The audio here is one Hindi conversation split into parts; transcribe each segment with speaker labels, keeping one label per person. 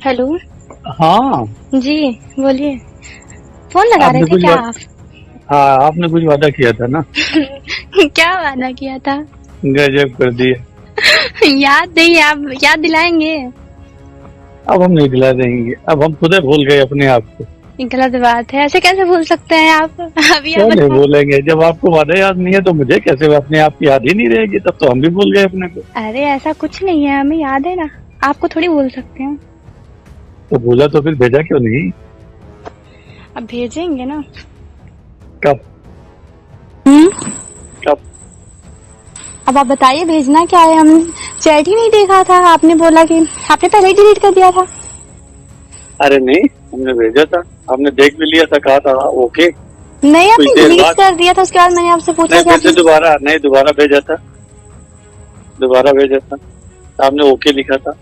Speaker 1: हेलो।
Speaker 2: हाँ
Speaker 1: जी बोलिए। फोन लगा रहे
Speaker 2: आपने
Speaker 1: थे
Speaker 2: कुछ
Speaker 1: क्या आप?
Speaker 2: हाँ आपने कुछ वादा किया था ना।
Speaker 1: क्या वादा किया था?
Speaker 2: गजब कर दिया।
Speaker 1: याद नहीं, आप याद दिलाएंगे?
Speaker 2: अब हम नहीं दिला देंगे, अब हम खुद ही भूल गए अपने आप को।
Speaker 1: ये गलत बात है, ऐसे कैसे भूल सकते हैं आप? अभी आप
Speaker 2: क्यों नहीं
Speaker 1: बताए।
Speaker 2: भूलेंगे? जब आपको वादा याद नहीं है तो मुझे कैसे अपने आप की याद ही नहीं रहेगी? तब तो हम भी भूल गए अपने को।
Speaker 1: अरे ऐसा कुछ नहीं है, हमें याद है ना। आपको थोड़ी बोल सकते हैं।
Speaker 2: तो भूला तो फिर भेजा क्यों नहीं?
Speaker 1: अब भेजेंगे ना।
Speaker 2: कब?
Speaker 1: हम्म।
Speaker 2: कब?
Speaker 1: अब आप बताइए भेजना क्या है। हम चैट ही नहीं देखा था, आपने बोला कि आपने पहले ही डिलीट कर दिया था।
Speaker 2: अरे नहीं, हमने भेजा था, हमने देख भी लिया था, कहा था ओके।
Speaker 1: नहीं,
Speaker 2: कुछ
Speaker 1: आपने
Speaker 2: देर
Speaker 1: डिलीट
Speaker 2: बाद
Speaker 1: कर दिया था, उसके बाद मैंने आपसे पूछा
Speaker 2: नहीं,
Speaker 1: कि
Speaker 2: फिर से
Speaker 1: आपने।
Speaker 2: दोबारा भेजा था। दोबारा भेजा था, आपने ओके लिखा था।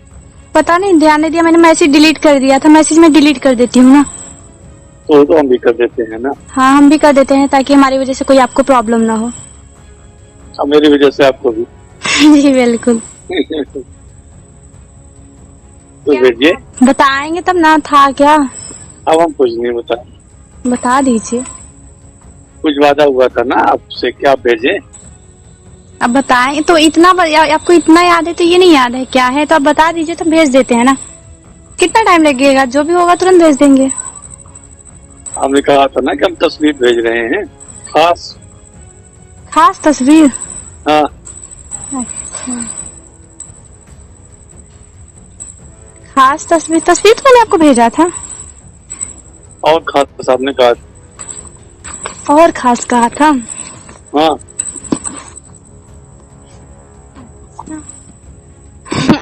Speaker 1: पता नहीं, ध्यान नहीं दिया मैंने, मैसेज डिलीट कर दिया था। मैसेज में डिलीट कर देती हूँ ना।
Speaker 2: तो हम भी कर देते हैं ना।
Speaker 1: हाँ, हम भी कर देते हैं ताकि हमारी वजह से कोई आपको प्रॉब्लम ना हो।
Speaker 2: अब मेरी वजह से आपको भी।
Speaker 1: जी बिल्कुल।
Speaker 2: तो भेजिए।
Speaker 1: बताएंगे तब ना, था क्या?
Speaker 2: अब हम कुछ नहीं बता,
Speaker 1: बता दीजिए।
Speaker 2: कुछ वादा हुआ था ना आपसे, क्या आप भेजे?
Speaker 1: अब बताएं तो इतना आपको इतना याद है तो ये नहीं याद है क्या है? तो आप बता दीजिए तो भेज देते हैं ना। कितना टाइम लगेगा? जो भी होगा तुरंत भेज देंगे।
Speaker 2: हमने कहा था ना कि हम तस्वीर भेज रहे हैं, खास।
Speaker 1: खास तस्वीर?
Speaker 2: हाँ।
Speaker 1: अच्छा, खास तस्वीर। तस्वीर तो मैंने आपको भेजा था।
Speaker 2: और खास आपने कहा था।
Speaker 1: और खास कहा था।
Speaker 2: हाँ।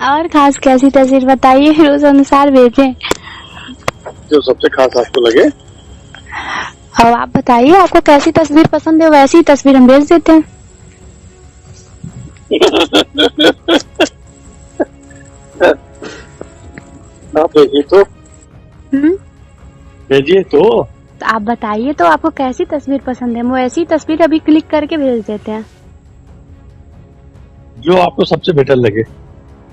Speaker 1: और खास कैसी तस्वीर बताइए, फिर उस अनुसार भेजें।
Speaker 2: जो सबसे खास आपको लगे।
Speaker 1: अब आप बताइए आपको कैसी तस्वीर पसंद है, वैसी तस्वीर हम भेज देते हैं।
Speaker 2: आप भेजिए तो।
Speaker 1: हम्म।
Speaker 2: भेजिए तो।
Speaker 1: तो आप बताइए तो आपको कैसी तस्वीर पसंद है, वो ऐसी तस्वीर अभी क्लिक करके भेज देते हैं।
Speaker 2: जो आपको सबसे बेटर लगे।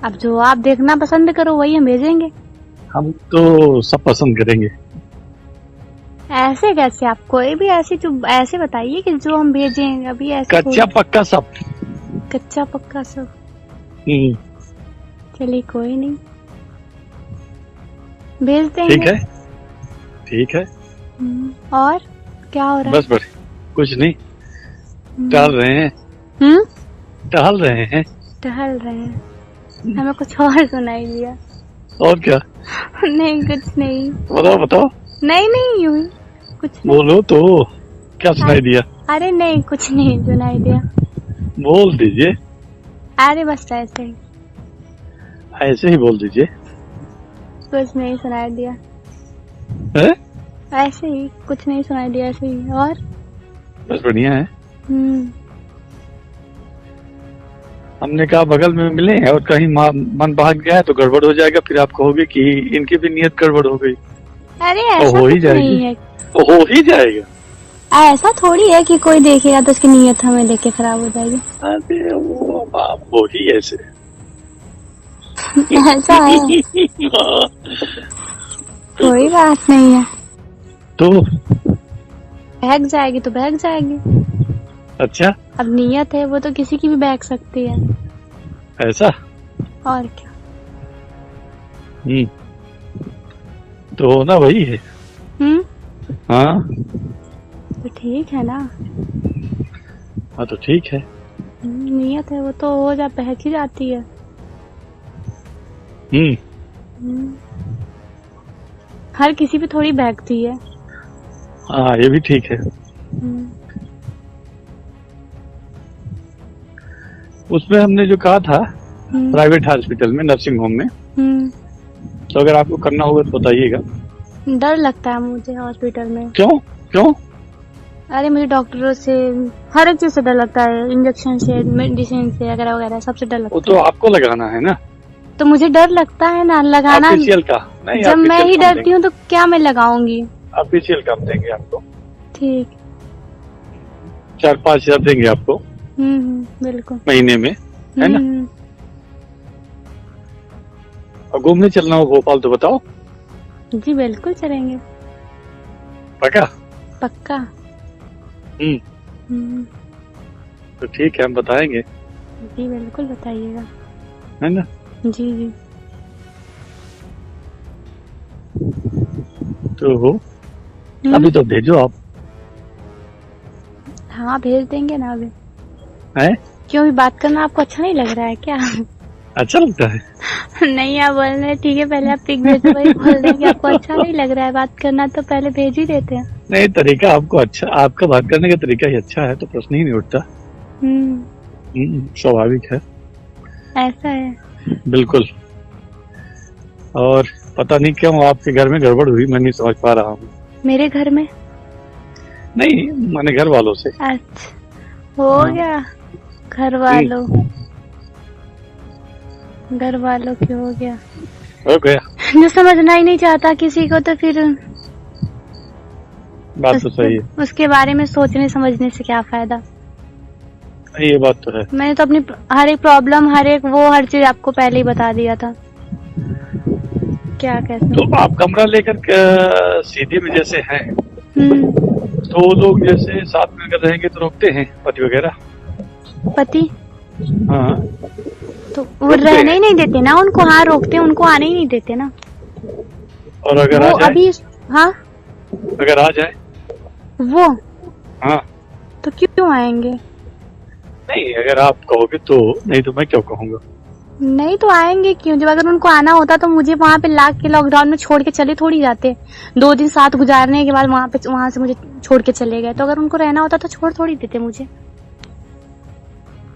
Speaker 1: अब जो आप देखना पसंद करो वही हम भेजेंगे।
Speaker 2: हम तो सब पसंद करेंगे।
Speaker 1: ऐसे कैसे? आप कोई भी ऐसी जो ऐसे बताइए कि जो हम भेजें अभी ऐसे।
Speaker 2: कच्चा पक्का सब।
Speaker 1: कच्चा पक्का सब।
Speaker 2: हम्म।
Speaker 1: चलिए कोई नहीं, भेज देंगे।
Speaker 2: ठीक है, ठीक है।
Speaker 1: और क्या हो रहा है?
Speaker 2: बस कुछ नहीं, टहल रहे हैं। टहल रहे हैं।
Speaker 1: टहल रहे हैं। हमें कुछ और सुनाई दिया।
Speaker 2: और क्या?
Speaker 1: नहीं कुछ नहीं।
Speaker 2: बताओ।
Speaker 1: नहीं यूं ही कुछ नहीं।
Speaker 2: बोलो तो, क्या सुनाई दिया?
Speaker 1: अरे नहीं, कुछ नहीं सुनाई दिया।
Speaker 2: बोल दीजिए।
Speaker 1: अरे बस ऐसे ही।
Speaker 2: ऐसे ही बोल दीजिए।
Speaker 1: कुछ नहीं सुनाई दिया।
Speaker 2: है?
Speaker 1: ऐसे ही कुछ नहीं सुनाई दिया, ऐसे ही। और
Speaker 2: बस बढ़िया है। हमने कहा बगल में मिले और कहीं मन भाग गया है तो गड़बड़ हो जाएगा, फिर आप कहोगे कि इनकी भी नियत गड़बड़ हो गई।
Speaker 1: अरे ऐसा
Speaker 2: हो ही
Speaker 1: कुछ
Speaker 2: जाएगी।
Speaker 1: नहीं है।
Speaker 2: तो हो ही जाएगा।
Speaker 1: ऐसा थोड़ी है कि कोई देखेगा तो उसकी नीयत हमें देख के खराब हो जाएगी।
Speaker 2: अरे वो बाप, वो ही ऐसे।
Speaker 1: ऐसा है। कोई बात नहीं है।
Speaker 2: तो
Speaker 1: बहक जाएगी तो बहक जाएगी।
Speaker 2: अच्छा,
Speaker 1: अब नीयत है वो तो किसी की भी बहक सकती है।
Speaker 2: ऐसा?
Speaker 1: और क्या।
Speaker 2: तो ना वही है। हाँ
Speaker 1: तो ठीक है ना।
Speaker 2: हाँ तो ठीक है।
Speaker 1: नीयत है वो तो हो जा बहक ही जाती है। हर किसी पे थोड़ी बहकती है।
Speaker 2: हाँ ये भी ठीक है। उसमें हमने जो कहा था प्राइवेट हॉस्पिटल में, नर्सिंग होम में, तो अगर आपको करना होगा तो बताइएगा।
Speaker 1: डर लगता है मुझे हॉस्पिटल में।
Speaker 2: क्यों?
Speaker 1: अरे मुझे डॉक्टरों से, हर एक चीज से डर लगता है। इंजेक्शन से, मेडिसिन से, वगैरह वगैरह सबसे डर लगता है।
Speaker 2: वो तो आपको लगाना है ना।
Speaker 1: तो मुझे डर लगता है ना लगाना।
Speaker 2: ऑफिशियल का नहीं,
Speaker 1: जब मैं ही डरती हूँ तो क्या मैं लगाऊंगी?
Speaker 2: ऑफिशियल काम देंगे आपको।
Speaker 1: ठीक।
Speaker 2: 4-5 हजार देंगे आपको।
Speaker 1: बिल्कुल।
Speaker 2: महीने में, है ना? और घूमने चलना हो भोपाल तो बताओ।
Speaker 1: जी बिल्कुल चलेंगे।
Speaker 2: पक्का?
Speaker 1: पक्का।
Speaker 2: तो ठीक है, हम बताएंगे।
Speaker 1: जी बिल्कुल बताइएगा।
Speaker 2: है ना?
Speaker 1: जी जी।
Speaker 2: तो अभी तो भेजो आप।
Speaker 1: हाँ भेज देंगे ना अभी।
Speaker 2: है?
Speaker 1: क्यों, भी बात करना आपको अच्छा नहीं लग रहा है क्या?
Speaker 2: अच्छा लगता है?
Speaker 1: नहीं, आप बोल रहे ठीक है, पहले आप पिक भेजो, वही बोल रहे कि आपको अच्छा नहीं लग रहा है बात करना, तो पहले भेज ही देते हैं।
Speaker 2: नहीं, तरीका आपको अच्छा, आपका बात करने का तरीका ही अच्छा है, तो प्रश्न ही नहीं उठता। स्वाभाविक है।
Speaker 1: ऐसा है?
Speaker 2: बिल्कुल। और पता नहीं क्यों आपके घर में गड़बड़ हुई, मैं नहीं समझ पा रहा हूँ।
Speaker 1: मेरे घर में?
Speaker 2: नहीं, मैंने घर वालों से।
Speaker 1: अच्छा, हो गया घर वालों की हो गया।
Speaker 2: हो गया।
Speaker 1: जो समझना ही नहीं चाहता किसी को, तो फिर
Speaker 2: बात तो सही है।
Speaker 1: उसके बारे में सोचने समझने से क्या फायदा।
Speaker 2: ये बात तो है।
Speaker 1: मैंने तो अपनी हर एक प्रॉब्लम, हर चीज आपको पहले ही बता दिया था। क्या कैसे?
Speaker 2: तो आप कमरा लेकर सीधी में जैसे हैं, तो लोग जैसे साथ में अगर रहेंगे तो रोकते हैं पति वगैरह। पति? हाँ,
Speaker 1: तो वो रहने ही नहीं देते ना उनको। हाँ रोकते हैं, उनको आने ही नहीं देते ना।
Speaker 2: और अगर आ जाए?
Speaker 1: अभी हाँ,
Speaker 2: अगर आ जाए
Speaker 1: वो,
Speaker 2: हाँ,
Speaker 1: तो क्यों आएंगे?
Speaker 2: नहीं, अगर आप कहोगे तो। नहीं तो मैं क्यों कहूँगा?
Speaker 1: नहीं तो आएंगे क्यों? जब अगर उनको आना होता तो मुझे वहाँ पे लाके के लॉकडाउन में छोड़ के चले थोड़ी जाते। 2 दिन साथ गुजारने के बाद वहाँ से मुझे छोड़ के चले गए। तो अगर उनको रहना होता तो छोड़ थोड़ी देते मुझे।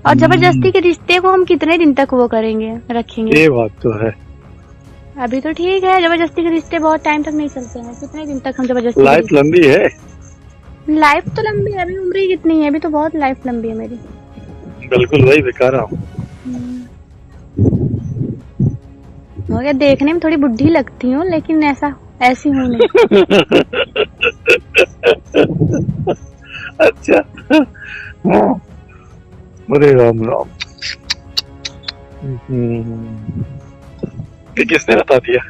Speaker 1: और जबरदस्ती के रिश्ते को हम कितने दिन तक वो करेंगे, रखेंगे?
Speaker 2: ये बात तो है।
Speaker 1: अभी तो ठीक है, जबरदस्ती के रिश्ते बहुत टाइम तक नहीं चलते हैं। कितने दिन तक हम जबरदस्ती?
Speaker 2: लाइफ लंबी है। लाइफ
Speaker 1: तो लंबी है, अभी उम्र ही कितनी है, अभी तो बहुत लाइफ लंबी है मेरी।
Speaker 2: बिल्कुल वही बता रहा हूँ।
Speaker 1: हो गया, देखने में थोड़ी बुढ़ी लगती हूँ, लेकिन ऐसी हूँ नहीं।
Speaker 2: अच्छा। अरे राम राम। ये किसने बता दिया?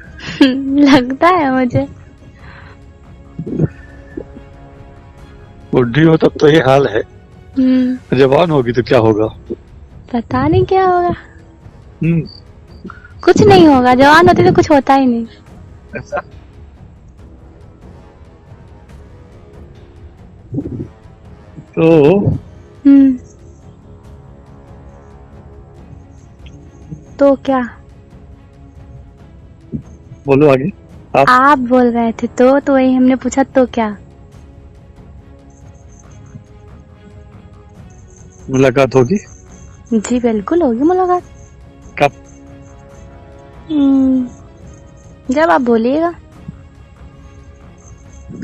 Speaker 1: लगता है मुझे।
Speaker 2: बुढ़ी हो तब तो ये हाल है। जवान होगी तो क्या होगा?
Speaker 1: पता नहीं क्या होगा। कुछ नहीं होगा, जवान होती तो कुछ होता ही नहीं।
Speaker 2: ऐसा?
Speaker 1: तो क्या
Speaker 2: बोलो आगे।
Speaker 1: आप बोल रहे थे तो वही हमने पूछा तो क्या।
Speaker 2: मुलाकात होगी?
Speaker 1: जी बिल्कुल होगी मुलाकात।
Speaker 2: कब?
Speaker 1: जब आप बोलिएगा।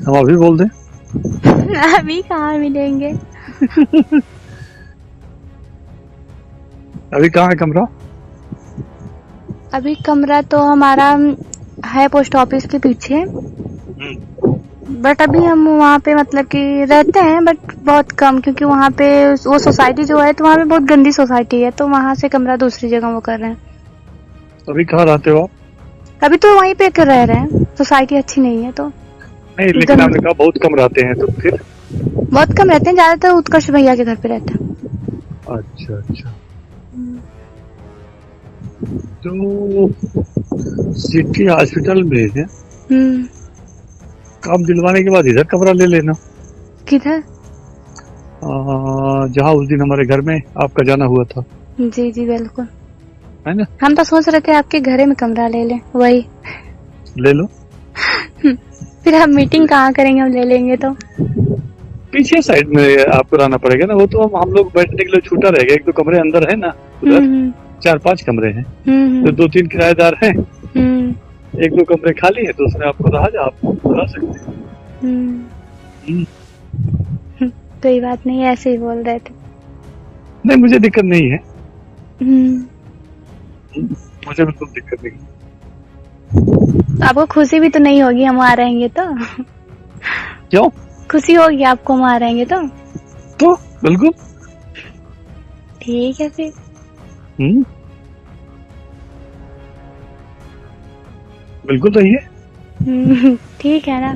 Speaker 2: हम अभी बोल दें?
Speaker 1: अभी कहाँ मिलेंगे?
Speaker 2: अभी कहाँ है कमरा?
Speaker 1: अभी कमरा तो हमारा है पोस्ट ऑफिस के पीछे। बट अभी हम वहाँ पे मतलब कि रहते हैं, बट बहुत कम, क्योंकि वहाँ पे वो सोसाइटी जो है तो वहाँ पे बहुत गंदी सोसाइटी है, तो वहाँ से कमरा दूसरी जगह वो कर रहे हैं।
Speaker 2: अभी कहाँ रहते हो आप?
Speaker 1: अभी तो वहीं पे रह रहे हैं, सोसाइटी अच्छी नहीं है तो।
Speaker 2: नहीं, लेकिन आपने कहा बहुत कम रहते हैं, तो फिर?
Speaker 1: बहुत कम रहते हैं, ज्यादातर उत्कर्ष भैया के घर पे रहते हैं।
Speaker 2: अच्छा अच्छा। तो सिटी हॉस्पिटल में है, काम दिलवाने के बाद इधर कमरा ले लेना।
Speaker 1: किधर?
Speaker 2: जहाँ उस दिन हमारे घर में आपका जाना हुआ था।
Speaker 1: जी जी बिल्कुल,
Speaker 2: है ना?
Speaker 1: हम तो सोच रहे थे आपके घर में कमरा ले लें। वही
Speaker 2: ले लो।
Speaker 1: फिर हम मीटिंग कहाँ करेंगे? हम ले लेंगे तो
Speaker 2: पीछे साइड में आपको रहना पड़ेगा ना। वो तो हम लोग बैठने के लिए छूटा रहेगा। एक दो कमरे अंदर है ना, उधर 4-5 कमरे हैं, तो 2-3 किराएदार हैं। 1-2 कमरे खाली है, तो उसमें आपको आप रह सकते हैं।
Speaker 1: कोई बात नहीं, ऐसे ही बोल रहे थे।
Speaker 2: नहीं, मुझे दिक्कत नहीं है। मुझे बिल्कुल दिक्कत नहीं है।
Speaker 1: आपको खुशी भी तो नहीं होगी हम वहाँ रहेंगे तो?
Speaker 2: क्यों?
Speaker 1: खुशी होगी आपको हम वहाँ रहेंगे तो
Speaker 2: बिल्कुल।
Speaker 1: ठीक है फिर।
Speaker 2: बिल्कुल रहिए।
Speaker 1: ठीक है ना।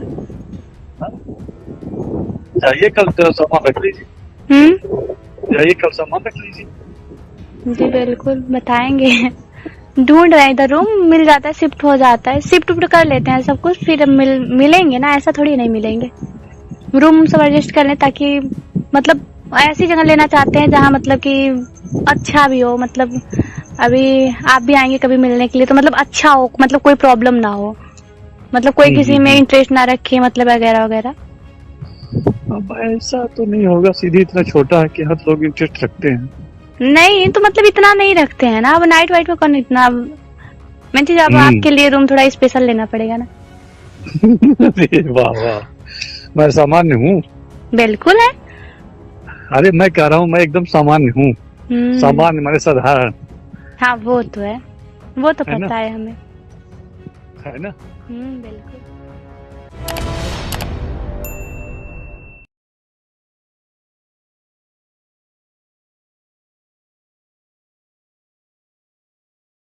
Speaker 2: जाइए कल सामान रख लीजिए। जाइए कल सामान रख लीजिए।
Speaker 1: जी बिल्कुल बताएंगे। ढूंढ रहे हैं इधर, रूम मिल जाता है, शिफ्ट हो जाता है, शिफ्ट कर लेते हैं सब कुछ, फिर मिलेंगे ना, ऐसा थोड़ी नहीं मिलेंगे। रूम सब एडजस्ट कर लें, ताकि मतलब ऐसी जगह लेना चाहते हैं जहाँ मतलब कि अच्छा भी हो, मतलब अभी आप भी आएंगे कभी मिलने के लिए तो मतलब अच्छा हो, मतलब कोई प्रॉब्लम ना हो, मतलब कोई किसी में इंटरेस्ट ना रखे, मतलब वगैरह वगैरह।
Speaker 2: अब ऐसा तो नहीं होगा, सीधी इतना छोटा है कि हर लोग इंटरेस्ट रखते हैं।
Speaker 1: नहीं तो मतलब इतना नहीं रखते हैं ना, अब नाइट वाइट में कौन इतना, मैं चीज अब आपके लिए रूम थोड़ा स्पेशल लेना पड़ेगा ना।
Speaker 2: वाह वाह, मैं सामान्य हूँ।
Speaker 1: बिल्कुल है।
Speaker 2: अरे मैं कह रहा हूँ मैं एकदम सामान्य हूँ। सामान्य माने साधारण।
Speaker 1: हाँ वो तो है, वो तो
Speaker 2: है
Speaker 1: पता है हमें।
Speaker 2: है ना।
Speaker 1: बिल्कुल।